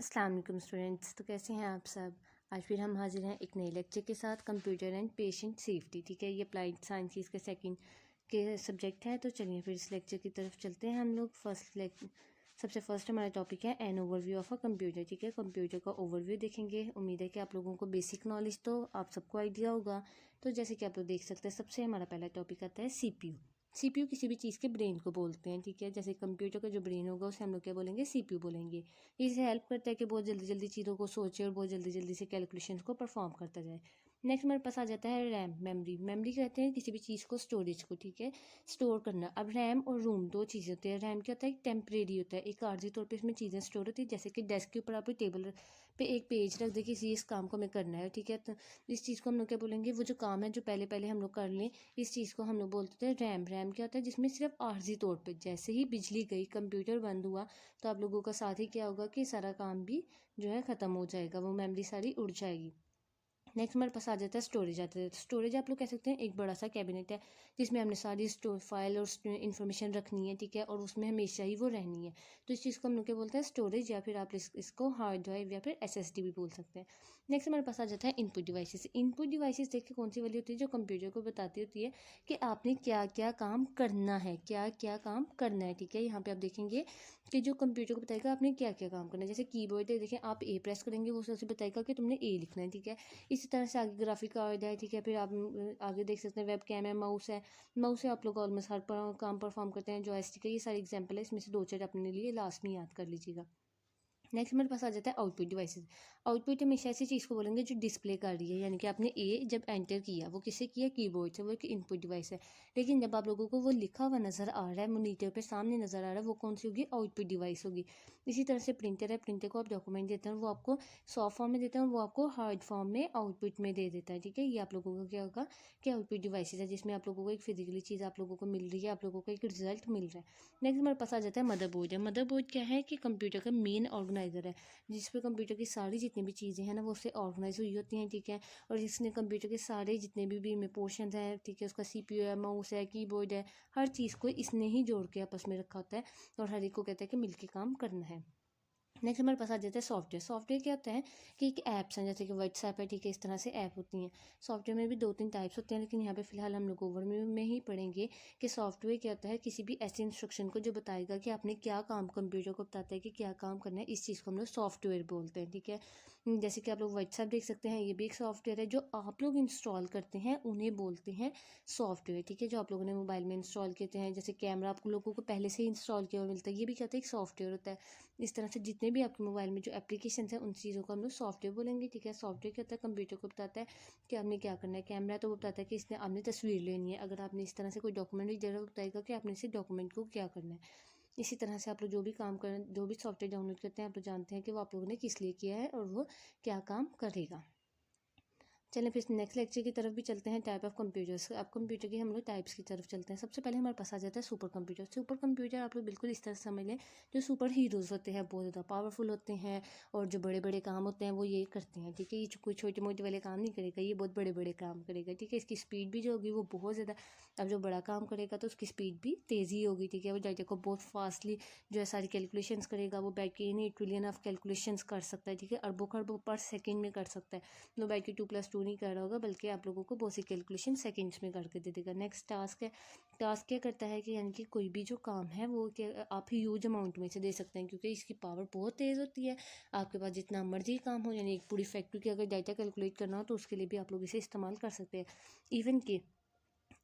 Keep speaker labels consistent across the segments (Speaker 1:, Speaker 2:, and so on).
Speaker 1: अस्सलाम वालेकुम स्टूडेंट्स। तो कैसे हैं आप सब। आज फिर हम हाजिर हैं एक नए लेक्चर के साथ, कंप्यूटर एंड पेशेंट सेफ्टी। ठीक है, ये अप्लाइड साइंसेस के सेकंड के सब्जेक्ट है। तो चलिए फिर इस लेक्चर की तरफ चलते हैं हम लोग। सबसे फर्स्ट हमारा टॉपिक है an overview of a computer. ठीक है, कंप्यूटर का ओवरव्यू देखेंगे। उम्मीद है कि आप लोगों को बेसिक नॉलेज तो आप सबको आइडिया होगा। तो जैसे कि आप लोग देख सकते हैं, सबसे हमारा पहला टॉपिक आता है सीपीयू। सीपीयू किसी भी चीज़ के ब्रेन को बोलते हैं। ठीक है, जैसे कंप्यूटर का जो ब्रेन होगा उसे हम लोग क्या बोलेंगे, सीपीयू बोलेंगे। इसे हेल्प करता है कि बहुत जल्दी जल्दी चीज़ों को सोचे और बहुत जल्दी जल्दी से कैलकुलेशंस को परफॉर्म करता जाए। नेक्स्ट हमारे पास आ जाता है रैम, मेमोरी। मेमोरी कहते हैं किसी भी चीज़ को, स्टोरेज को। ठीक है, स्टोर करना। अब रैम और रोम दो चीज़ें होती है। रैम क्या होता है, एक टेम्परेरी होता है, एक आर्जी तौर पे इसमें चीज़ें स्टोर होती है। जैसे कि डेस्क के ऊपर आप टेबल पे एक पेज रख दे कि इस काम को हमें करना है। ठीक है, तो इस चीज़ को हम लोग क्या बोलेंगे, वो जो काम है जो पहले पहले हम लोग कर लें, इस चीज़ को हम लोग बोलते हैं रैम। रैम क्या होता है, जिसमें सिर्फ आर्जी तौर पे जैसे ही बिजली गई, कंप्यूटर बंद हुआ, तो आप लोगों का साथ ही क्या होगा कि सारा काम भी जो है ख़त्म हो जाएगा, वो मेमोरी सारी उड़ जाएगी। नेक्स्ट हमारे पास आ जाता है स्टोरेज। आता है स्टोरेज, आप लोग कह सकते हैं एक बड़ा सा कैबिनेट है जिसमें हमने सारी फाइल और इन्फॉर्मेशन रखनी है। ठीक है, और उसमें हमेशा ही वो रहनी है। तो इस चीज़ को हम लोग क्या बोलते हैं, स्टोरेज, या फिर आप इसको हार्ड ड्राइव या फिर एसएसडी भी बोल सकते हैं। नेक्स्ट हमारे पास आ जाता है इनपुट डिवाइसेस। इनपुट डिवाइसेस देखिए कौन सी वाली होती है, जो कंप्यूटर को बताती होती है कि आपने क्या क्या काम करना है, क्या क्या काम करना है। ठीक है, यहाँ पे आप देखेंगे कि जो कंप्यूटर को बताएगा आपने क्या क्या काम करना है। जैसे कीबोर्ड है, देखिए आप ए प्रेस करेंगे, वो सबसे बताएगा कि तुमने ए लिखना है। ठीक है, इसी तरह से आगे ग्राफिक कार्ड है। ठीक है, फिर आप आगे देख सकते हैं वेब कैम है, माउस है। माउस से आप लोग ऑलमोस्ट हर काम परफॉर्म करते हैं। जॉयस्टिक है, ये सारी एग्जांपल है, इसमें से दो चार अपने लिए लास्ट में याद कर लीजिएगा। नेक्स्ट हमारे पास आ जाता है आउटपुट डिवाइसेस। आउटपुट हमेशा ऐसी चीज़ को बोलेंगे जो डिस्प्ले कर रही है, यानी कि आपने ए जब एंटर किया, वो किससे किया, कीबोर्ड से, वो एक इनपुट डिवाइस है। लेकिन जब आप लोगों को वो लिखा हुआ नज़र आ रहा है, मॉनिटर पे सामने नज़र आ रहा है, वो कौन सी होगी, आउटपुट डिवाइस होगी। इसी तरह से प्रिंटर है, प्रिंटर को आप डॉक्यूमेंट देते हैं, वो आपको सॉफ्ट फॉर्म में देते हैं, वो आपको हार्ड फॉर्म में आउटपुट में दे देता है। ठीक है, ये आप लोगों को क्या होगा कि आउटपुट डिवाइसेज है, जिसमें आप लोगों को एक फिजिकली चीज़ आप लोगों को मिल रही है, आप लोगों को एक रिजल्ट मिल रहा है। नेक्स्ट हमारे पास आ जाता है मदरबोर्ड है। मदरबोर्ड क्या है कि कंप्यूटर का मेन ऑर्गेनाइजर है, जिस पे कंप्यूटर की सारी जितनी भी चीज़ें हैं ना, वो उससे ऑर्गेनाइज हुई होती हैं। ठीक है, और जिसने कंप्यूटर के सारे जितने भी में पोर्शन हैं, ठीक है, उसका सीपीयू है, माउस है, कीबोर्ड है, हर चीज़ को इसने ही जोड़ के आपस में रखा होता है, और हर एक को कहता है कि मिलके काम करना है। नेक्स्ट हमारे पास आ जाता है सॉफ्टवेयर। सॉफ्टवेयर क्या होता है कि एक ऐप्स हैं, जैसे कि व्हाट्सएप है। ठीक है, इस तरह से ऐप होती हैं। सॉफ्टवेयर में भी दो तीन टाइप्स होते हैं, लेकिन यहाँ पे फिलहाल हम लोग ओवरव्यू में ही पढ़ेंगे कि सॉफ्टवेयर क्या होता है, किसी भी ऐसे इंस्ट्रक्शन को जो बताएगा कि आपने क्या काम, कंप्यूटर को बताता है कि क्या काम करना है, इस चीज़ को हम लोग सॉफ्टवेयर बोलते हैं। ठीक है, जैसे कि आप लोग व्हाट्सएप देख सकते हैं, ये भी एक सॉफ्टवेयर है। जो आप लोग इंस्टॉल करते हैं उन्हें बोलते हैं सॉफ्टवेयर। ठीक है, जो आप लोगों ने मोबाइल में इंस्टॉल किए हैं, जैसे कैमरा आप लोगों को पहले से ही इंस्टॉल किया हुआ मिलता है, ये भी क्या होता है, एक सॉफ्टवेयर होता है। इस तरह से जितने भी आपके मोबाइल में जो एप्लीकेशन है, उन चीज़ों को हम लोग सॉफ्टवेयर बोलेंगे। ठीक है, सॉफ्टवेयर क्या होता है, कंप्यूटर को बताता है कि आपने क्या करना है। कैमरा तो वो बताता है कि इसने आपने तस्वीर लेनी है, अगर आपने इस तरह से कोई डॉक्यूमेंट भी दे रहा बताएगा कि आपने इस डॉक्यूमेंट को क्या करना है। इसी तरह से आप लोग जो भी काम कर, जो भी सॉफ्टवेयर डाउनलोड करते हैं, आप लोग जानते हैं कि वो आप लोगों ने किस लिए किया है और वो क्या काम करेगा। चलें फिर नेक्स्ट लेक्चर की तरफ भी चलते हैं, टाइप ऑफ कंप्यूटर्स। अब कंप्यूटर की हम लोग टाइप्स की तरफ चलते हैं। सबसे पहले हमारे पास आ जाता है सुपर कंप्यूटर। सुपर कंप्यूटर आप लोग बिल्कुल इस तरह से समझ लें, जो सुपर हीरोज़ होते हैं, बहुत ज़्यादा पावरफुल होते हैं, और जो बड़े बड़े काम होते हैं वो ये करते हैं। ठीक है, ये कोई छोटे मोटे वाले काम नहीं करेगा, ये बहुत बड़े बड़े काम करेगा। ठीक है, इसकी स्पीड भी जो होगी वो बहुत ज़्यादा, अब जो बड़ा काम करेगा तो उसकी स्पीड भी तेज़ी होगी। ठीक है, वो डाटा को बहुत फास्टली जो है सारी कैलकुलेशंस करेगा, वो बाई के नहीं ट्रिलियन ऑफ कैलकुलेशंस कर सकता है। ठीक है, अरबों खरबों पर सेकेंड में कर सकता है। नो बाई की 2+2 नहीं कर रहा होगा, बल्कि आप लोगों को बहुत सी कैलकुलेशन सेकंड्स में करके दे देगा। नेक्स्ट टास्क है, टास्क क्या करता है कि यानी कि कोई भी जो काम है वो क्या आप ह्यूज अमाउंट में से दे सकते हैं, क्योंकि इसकी पावर बहुत तेज़ होती है। आपके पास जितना मर्जी काम हो, यानी एक पूरी फैक्ट्री की अगर डाटा कैलकुलेट करना हो तो उसके लिए भी आप लोग इसे इस्तेमाल कर सकते हैं। इवन कि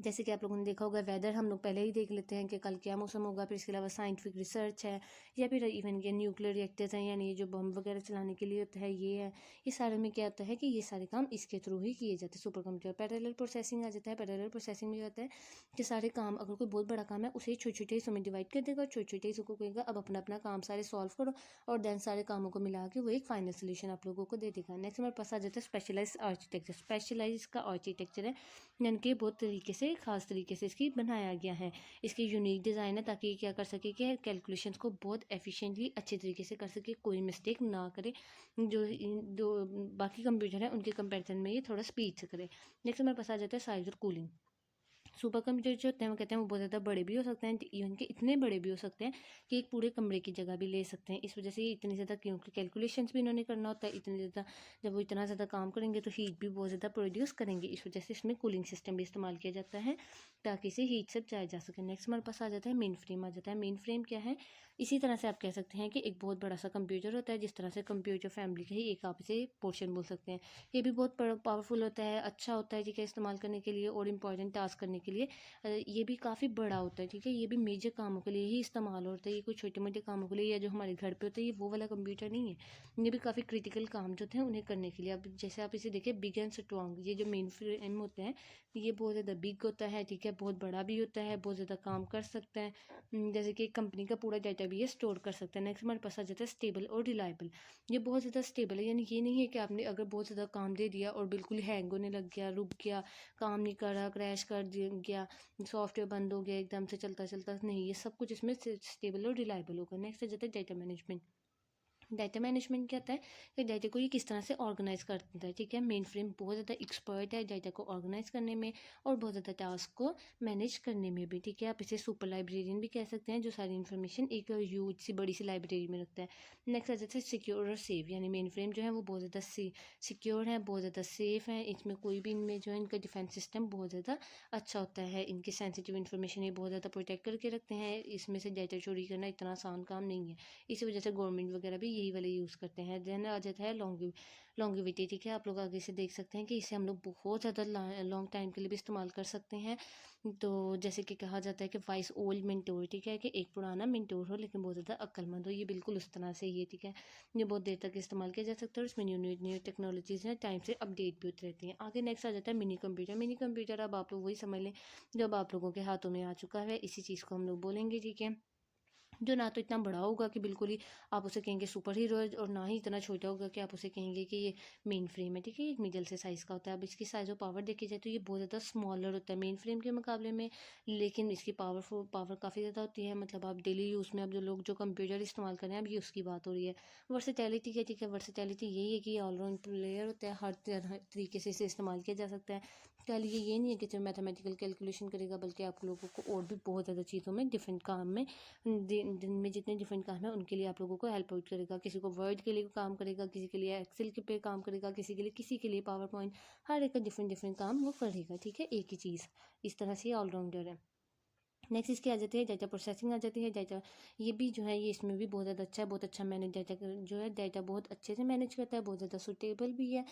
Speaker 1: जैसे कि आप लोगों ने देखा होगा, वेदर हम लोग पहले ही देख लेते हैं कि कल क्या मौसम होगा। फिर इसके अलावा साइंटिफिक रिसर्च है, या फिर इवन के न्यूक्लियर रिएक्टर्स हैं, यानी ये जो बम वगैरह चलाने के लिए होता है, ये है। ये सारे में क्या होता है कि ये सारे काम इसके थ्रू ही किए जाते हैं। सुपर कंप्यूटर पैरेलल प्रोसेसिंग आ जाता है। पैरेलल प्रोसेसिंग में क्या होता है कि सारे काम, अगर कोई बहुत बड़ा काम है उसे छोटे छोटे हिस्सों में डिवाइड कर देगा, छोटे छोटे हिस्सों को कहेगा अब अपना अपना काम सारे सॉल्व करो, और देन सारे कामों को मिला के वो एक फाइनल सोल्यूशन आप लोगों को दे देगा। नेक्स्ट हमारे पास आ जाता है स्पेशलाइज आर्किटेक्चर। स्पेशलाइज का आर्किटेक्चर है, यानी कि बहुत तरीके से, खास तरीके से इसकी बनाया गया है। इसकी यूनिक डिज़ाइन है ताकि ये क्या कर सके कि कैलकुलेशंस को बहुत एफिशिएंटली अच्छे तरीके से कर सके, कोई मिस्टेक ना करे, जो बाकी कंप्यूटर है उनके कंपैरिजन में ये थोड़ा स्पीड से करे। नेक्स्ट हमारे पास आ जाता है साइज और कूलिंग। सुपर कंप्यूटर जो होते हैं वो कहते हैं वो बहुत ज़्यादा बड़े भी हो सकते हैं, इवन कि इतने बड़े भी हो सकते हैं कि एक पूरे कमरे की जगह भी ले सकते हैं। इस वजह से इतनी ज़्यादा, क्योंकि कैलकुलेशंस भी इन्होंने करना होता है इतनी ज़्यादा, जब वो इतना ज़्यादा काम करेंगे तो हीट भी बहुत ज़्यादा प्रोड्यूस करेंगे। इस वजह से इसमें कूलिंग सिस्टम भी इस्तेमाल किया जाता है ताकि इसे हीट से बचाया जा सके। नेक्स्ट हमारे पास आ जाता है मेन फ्रेम। आ जाता है मेन फ्रेम क्या है, इसी तरह से आप कह सकते हैं कि एक बहुत बड़ा सा कंप्यूटर होता है, जिस तरह से कंप्यूटर फैमिली का ही एक आप इसे पोर्शन बोल सकते हैं। ये भी बहुत पावरफुल होता है, अच्छा होता है, ठीक है, इस्तेमाल करने के लिए और इंपॉर्टेंट टास्क करने के लिए। ये भी काफ़ी बड़ा होता है, ठीक है, ये भी मेजर कामों के लिए ही इस्तेमाल होता है। ये कोई छोटे मोटे कामों के लिए या जो हमारे घर पे होता है, ये वो वाला कंप्यूटर नहीं है। ये भी काफ़ी क्रिटिकल काम जो होते हैं उन्हें करने के लिए। अब जैसे आप इसे देखिए, बिग एंड स्ट्रॉन्ग, ये जो मेन फ्रेम होते हैं ये बहुत ज़्यादा बिग होता है, ठीक है, बहुत बड़ा भी होता है, बहुत ज़्यादा काम कर सकता है। जैसे कि एक कंपनी का पूरा डाटा भी ये स्टोर कर सकता है। नेक्स्ट हमारे पास आ जाता है स्टेबल और रिलायबल। ये बहुत ज़्यादा स्टेबल है, यानी ये नहीं है कि आपने अगर बहुत ज़्यादा काम दे दिया और बिल्कुल हैंग होने लग गया, रुक गया, काम नहीं कर रहा, क्रैश कर गया, सॉफ्टवेयर बंद हो गया एकदम से चलता चलता, नहीं, ये सब कुछ इसमें स्टेबल और रिलायबल होगा। नेक्स्ट आ जाता है डाटा मैनेजमेंट। डाटा मैनेजमेंट क्या होता है कि डाटा को ये किस तरह से ऑर्गेनाइज करता है, ठीक है। मेन फ्रेम बहुत ज़्यादा एक्सपर्ट है डाटा को ऑर्गेनाइज करने में और बहुत ज़्यादा टास्क को मैनेज करने में भी, ठीक है। आप इसे सुपर लाइब्रेरियन भी कह सकते हैं, जो सारी इन्फॉर्मेशन एक ह्यूज सी बड़ी सी लाइब्रेरी में रखता है। नेक्स्ट आ जाता है सिक्योर और सेफ, यानी मेन फ्रेम जो है वो बहुत ज़्यादा सिक्योर है, बहुत ज़्यादा सेफ है। इसमें कोई भी, इनमें जो है इनका डिफेंस सिस्टम बहुत ज़्यादा अच्छा होता है। इनकी सेंसिटिव इन्फॉर्मेशन ये बहुत ज़्यादा प्रोटेक्ट करके रखते हैं। इसमें से डाटा चोरी करना इतना आसान काम नहीं है, इसी वजह से गवर्नमेंट वगैरह भी यही वाले यूज़ करते हैं। देन आ जाता है लॉन्गिविटी, ठीक है। आप लोग आगे से देख सकते हैं कि इसे हम लोग बहुत ज़्यादा लॉन्ग टाइम के लिए भी इस्तेमाल कर सकते हैं। तो जैसे कि कहा जाता है कि वाइस ओल्ड मिंटोर, ठीक है, कि एक पुराना मिंटोर हो लेकिन बहुत ज़्यादा अक्लमंद हो, ये बिल्कुल उस तरह से ही है, ठीक है। ये बहुत देर तक इस्तेमाल किया जा सकता है और इसमें न्यू टेक्नोलॉजीज़ हैं, टाइम से अपडेट भी होती रहती हैं। आगे नेक्स्ट आ जाता है मिनी कंप्यूटर। मिनी कंप्यूटर अब आप लोग वही समझ लें जब आप लोगों के हाथों में आ चुका है, इसी चीज़ को हम लोग बोलेंगे, ठीक है, जो ना तो इतना बड़ा होगा कि बिल्कुल ही आप उसे कहेंगे सुपर हीरो है, और ना ही इतना छोटा होगा कि आप उसे कहेंगे कि ये मेन फ्रेम है, ठीक है। एक मिडल से साइज़ का होता है। अब इसकी साइज़ और पावर देखी जाए तो ये बहुत ज़्यादा स्मॉलर होता है मेन फ्रेम के मुकाबले में, लेकिन इसकी पावर काफ़ी ज़्यादा होती है। मतलब आप डेली यूज़ में, अब जो लोग जो कंप्यूटर इस्तेमाल कर रहे हैं, अब ये उसकी बात हो रही है। वर्सेटैलिटी क्या, ठीक है, वर्सेटैलिटी यही है कि ये ऑलराउंड प्लेयर होता है, हर तरीके से इसे इस्तेमाल किया जा सकता है। कल ये नहीं है कि सिर्फ मैथमेटिकल कैलकुलेशन करेगा, बल्कि आप लोगों को और भी बहुत ज़्यादा चीज़ों में, डिफरेंट काम में, दिन में जितने डिफरेंट काम है उनके लिए आप लोगों को हेल्प आउट करेगा। किसी को वर्ड के लिए काम करेगा, किसी के लिए एक्सेल के पे काम करेगा, किसी के लिए पावर पॉइंट, हर एक का डिफरेंट डिफरेंट काम वो करेगा, ठीक है, एक ही चीज़। इस तरह से ऑलराउंडर है। नेक्स्ट इसकी आ जाती है डाटा प्रोसेसिंग। आ जाती है डाटा, ये भी जो है ये इसमें भी बहुत ज़्यादा अच्छा है, बहुत अच्छा मैनेज डाटा जो है डाटा बहुत अच्छे से मैनेज करता है, बहुत ज़्यादा सुटेबल भी है,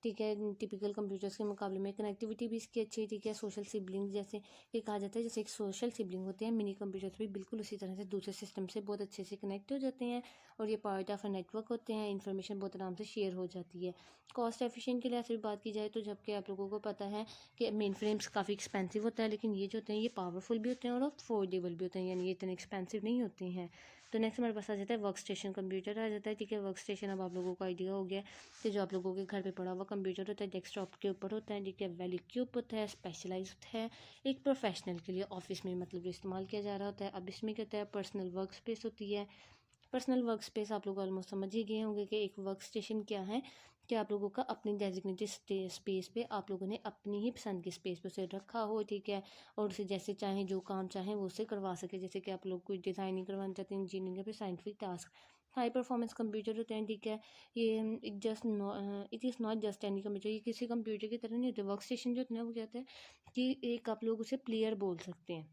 Speaker 1: ठीक है, टिपिकल कंप्यूटर्स के मुकाबले में। कनेक्टिविटी भी इसकी अच्छी है, ठीक है। सोशल सिबलिंग जैसे ये कहा जाता है, जैसे एक सोशल सिबलिंग होते हैं, मिनी कंप्यूटर्स भी बिल्कुल उसी तरह से दूसरे सिस्टम से बहुत अच्छे से कनेक्ट हो जाते हैं और ये पार्ट ऑफ अ नेटवर्क होते हैं। इन्फॉर्मेशन बहुत आराम से शेयर हो जाती है। कॉस्ट एफिशिएंट के लिए ऐसे भी बात की जाए तो, जबकि आप लोगों को पता है कि मेन फ्रेम्स काफ़ी एक्सपेंसिव होता है, लेकिन ये जो होते हैं ये पावरफुल भी होते हैं और अफोर्डेबल भी होते हैं, यानी ये इतने एक्सपेंसिव नहीं होते हैं। तो नेक्स्ट हमारे पास आ जाता है वर्क स्टेशन कंप्यूटर। आ जाता है, ठीक है। वर्क स्टेशन अब आप लोगों को आइडिया हो गया कि जो आप लोगों के घर पे पड़ा हुआ कंप्यूटर होता है, डेस्कटॉप के ऊपर होता है, ठीक है, वेल इक्विप होता है, स्पेशलाइज्ड है, एक प्रोफेशनल के लिए ऑफिस में मतलब जो इस्तेमाल किया जा रहा होता है। अब इसमें क्या होता है, पर्सनल वर्क स्पेस होती है। पर्सनल वर्क स्पेस आप लोग ऑलमोस्ट समझ ही गए होंगे कि एक वर्क स्टेशन क्या है, कि आप लोगों का अपनी डेजिग्नेटेड स्पेस पे आप लोगों ने अपनी ही पसंद की स्पेस पे उसे रखा हो, ठीक है, और उसे जैसे चाहें, जो काम चाहें वो उसे करवा सके। जैसे कि आप लोग कोई डिज़ाइनिंग करवाना चाहते हैं, इंजीनियरिंग या फिर scientific task. High performance computer होते हैं, ठीक है। ये it is not just any computer, ये किसी कंप्यूटर की तरह नहीं होते। वर्क स्टेशन जो होते हैं वो कहते हैं कि एक आप लोग उसे प्लेयर बोल सकते हैं।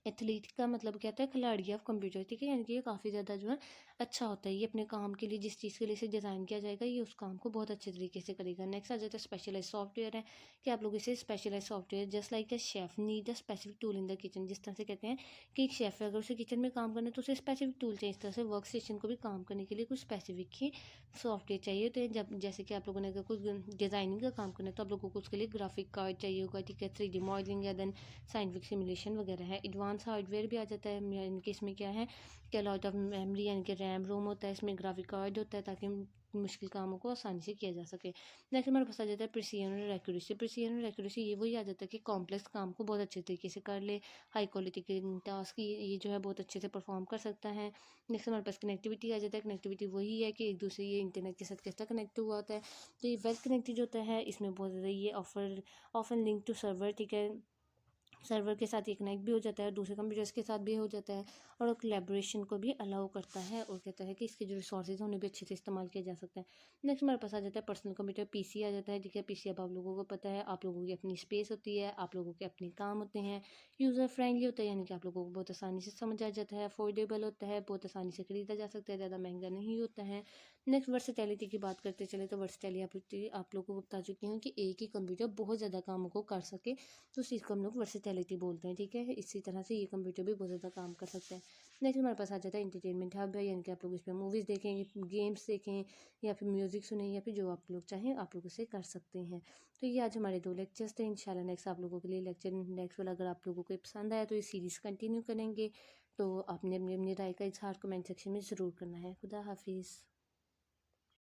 Speaker 1: एथलीट का मतलब क्या होता है, खिलाड़ी ऑफ कंप्यूटर, ठीक है, यानी कि ये काफ़ी ज़्यादा जो है अच्छा होता है। ये अपने काम के लिए, जिस चीज़ के लिए इसे डिज़ाइन किया जाएगा, ये उस काम को बहुत अच्छे तरीके से करेगा। नेक्स्ट आ जाता है स्पेशलाइज सॉफ्टवेयर है, कि आप लोग इसे specialise software, just like a chef need a specific tool in the kitchen. जिस तरह से कहते हैं कि एक शेफ़ है, अगर उसे किचन में काम करना है तो उसे स्पेसिफिक टूल चाहिए, इस तरह से वर्क स्टेशन को भी काम करने के लिए कुछ स्पेसिफिक ही सॉफ्टवेयर चाहिए होते हैं। जब जैसे कि आप लोगों ने अगर कोई डिज़ाइनिंग का काम करना है तो आप लोगों को उसके लिए ग्राफिक कार्ड चाहिए होगा, ठीक है, 3D मॉडलिंग या देन साइंटिफिक सिमुलेशन वगैरह है। एडवांस हार्डवेयर भी आ जाता है, यानी कि इसमें क्या है कि लॉट ऑफ मेमोरी, यानी कि रैम रोम होता है, इसमें ग्राफिक कार्ड होता है ताकि मुश्किल कामों को आसानी से किया जा सके। नेक्स्ट हमारे पास आ जाता है प्रिसीजन और एक्यूरेसी। प्रिसीजन और एक्यूरेसी ये वही आ जाता है कि कॉम्प्लेक्स काम को बहुत अच्छे तरीके से कर ले, हाई क्वालिटी के टास्क ये जो है बहुत अच्छे से परफॉर्म कर सकता है। नेक्स्ट हमारे पास कनेक्टिविटी आ जाता है। कनेक्टिविटी वही है कि एक दूसरे ये इंटरनेट के साथ कैसा कनेक्ट हुआ होता है। तो ये वेल कनेक्टेड होता है, इसमें बहुत ज़्यादा ये ऑफर लिंक टू सर्वर, ठीक है, सर्वर के साथ ये कनेक्ट भी हो जाता है, दूसरे कंप्यूटर्स के साथ भी हो जाता है और कोलैबोरेशन को भी अलाउ करता है और कहता है कि इसके जो रिसोर्सेज हैं उन्हें भी अच्छे से इस्तेमाल किया जा सकता है। नेक्स्ट हमारे पास आ जाता है पर्सनल कंप्यूटर, पीसी आ जाता है। ठीक है, पीसी अब आप लोगों को पता है, आप लोगों की अपनी स्पेस होती है, आप लोगों के अपने काम होते हैं, यूज़र फ्रेंडली होता है, यानी कि आप लोगों को बहुत आसानी से समझ आ जाता है, अफोर्डेबल होता है, बहुत आसानी से खरीदा जा सकता है, ज़्यादा महंगा नहीं होता है। नेक्स्ट वर्सेटैलिटी की बात करते चले तो वर्सेटैलिटी आप लोगों को बता चुकी हूँ कि एक ही कंप्यूटर बहुत ज़्यादा कामों को कर सके तो उस चीज़ को हम लोग वर्सेटैलिटी बोलते हैं। ठीक है, इसी तरह से ये कंप्यूटर भी बहुत ज़्यादा काम कर सकते हैं। नेक्स्ट हमारे पास आ जाता है इंटरटेनमेंट हब है, यानी कि आप लोग इसमें मूवीज़ देखें, गेम्स देखें या फिर म्यूज़िक सुने या फिर जो आप लोग चाहें आप लोग उसे कर सकते हैं। तो ये आज हमारे 2 लेक्चर्स थे। इंशाल्लाह नेक्स्ट आप लोगों के लिए लेक्चर नेक्स्ट वाला अगर आप लोगों को पसंद आया तो ये सीरीज़ कंटिन्यू करेंगे। तो आपने अपनी अपनी राय का इज़हार कमेंट सेक्शन में ज़रूर करना है। खुदा हाफिज़।